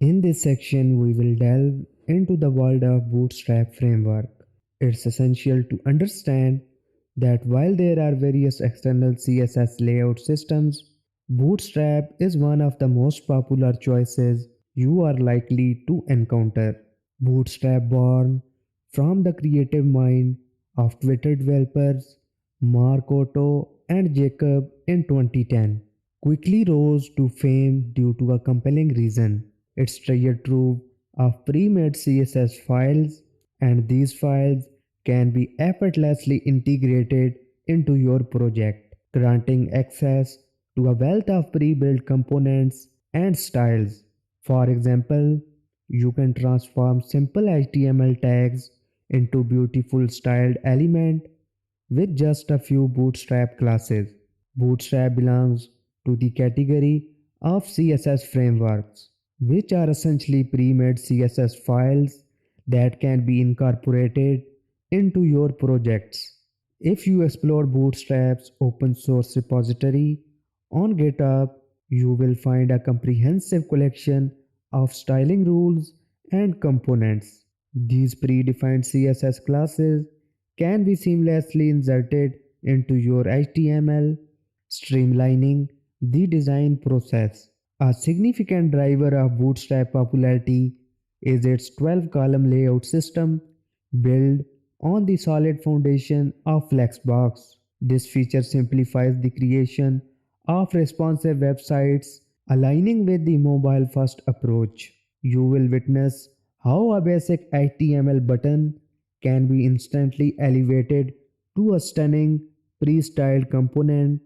In this section, we will delve into the world of Bootstrap framework. It's essential to understand that while there are various external CSS layout systems, Bootstrap is one of the most popular choices you are likely to encounter. Bootstrap, born from the creative mind of Twitter developers Mark Otto and Jacob in 2010, quickly rose to fame due to a compelling reason. Its treasure trove of pre-made CSS files, and these files can be effortlessly integrated into your project, granting access to a wealth of pre-built components and styles. For example, you can transform simple HTML tags into beautiful styled element with just a few Bootstrap classes. Bootstrap belongs to the category of CSS frameworks, which are essentially pre-made CSS files that can be incorporated into your projects. If you explore Bootstrap's open source repository on GitHub, you will find a comprehensive collection of styling rules and components. These predefined CSS classes can be seamlessly inserted into your HTML, streamlining the design process. A significant driver of Bootstrap popularity is its 12-column layout system built on the solid foundation of Flexbox. This feature simplifies the creation of responsive websites, aligning with the mobile first approach. You will witness how a basic HTML button can be instantly elevated to a stunning pre-styled component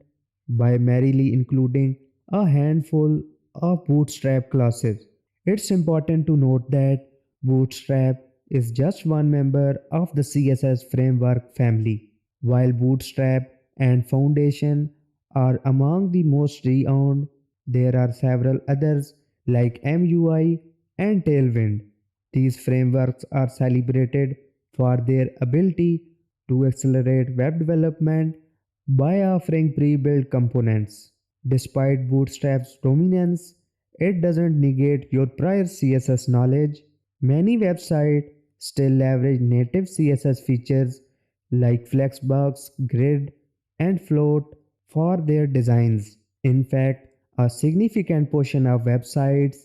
by merely including a handful of Bootstrap classes. It's important to note that Bootstrap is just one member of the CSS framework family, while Bootstrap and Foundation are among the most renowned. There are several others like MUI and Tailwind. These frameworks are celebrated for their ability to accelerate web development by offering pre-built components. Despite Bootstrap's dominance, it doesn't negate your prior CSS knowledge. Many websites still leverage native CSS features like Flexbox, Grid, and Float for their designs. In fact, a significant portion of websites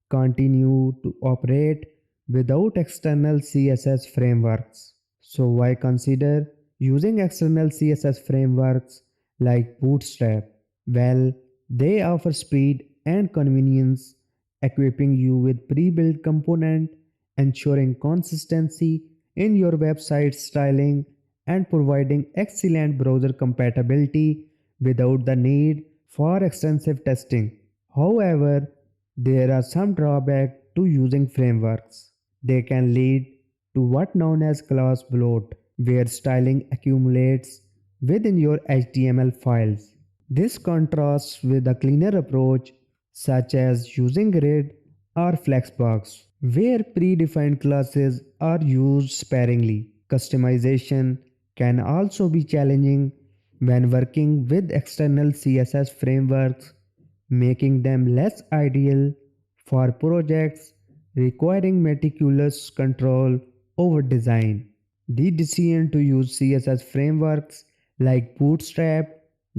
continue to operate without external CSS frameworks. So why consider using external CSS frameworks like Bootstrap? Well, they offer speed and convenience, equipping you with pre-built component, ensuring consistency in your website styling, and providing excellent browser compatibility without the need for extensive testing. However, there are some drawbacks to using frameworks. They can lead to what known as class bloat, where styling accumulates within your HTML files. This contrasts with a cleaner approach such as using Grid or Flexbox, where predefined classes are used sparingly. Customization can also be challenging when working with external CSS frameworks, making them less ideal for projects requiring meticulous control over design. The decision to use CSS frameworks like Bootstrap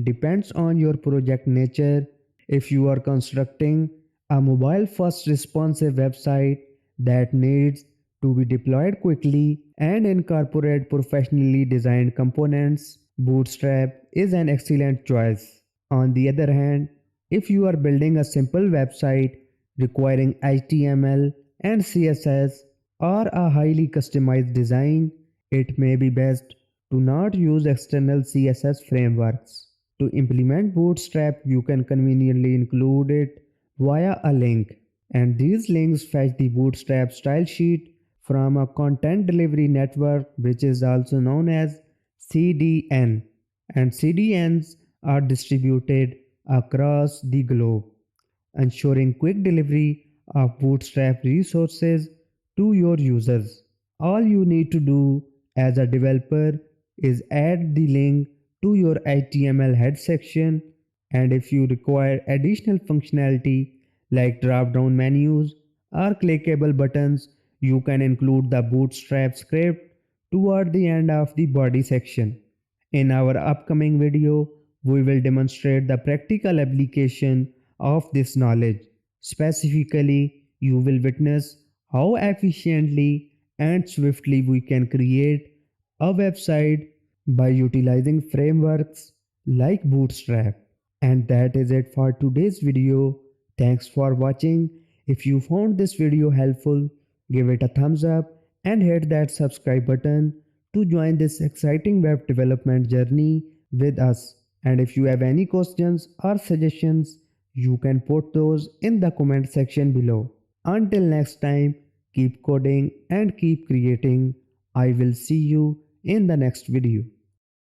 depends on your project nature. If you are constructing a mobile first responsive website that needs to be deployed quickly and incorporate professionally designed components, Bootstrap is an excellent choice. On the other hand, if you are building a simple website requiring HTML and CSS or a highly customized design, it may be best to not use external CSS frameworks. To implement Bootstrap, you can conveniently include it via a link, and these links fetch the Bootstrap style sheet from a content delivery network, which is also known as CDN, and CDNs are distributed across the globe, ensuring quick delivery of Bootstrap resources to your users. All you need to do as a developer is add the link to your HTML head section, and if you require additional functionality like drop down menus are clickable buttons. You can include the Bootstrap script toward the end of the body section. In our upcoming video, we will demonstrate the practical application of this knowledge. Specifically, you will witness how efficiently and swiftly we can create a website by utilizing frameworks like Bootstrap. And that is it for today's video. Thanks for watching. If you found this video helpful, give it a thumbs up and hit that subscribe button to join this exciting web development journey with us. And if you have any questions or suggestions, you can put those in the comment section below. Until next time, keep coding and keep creating. I will see you in the next video.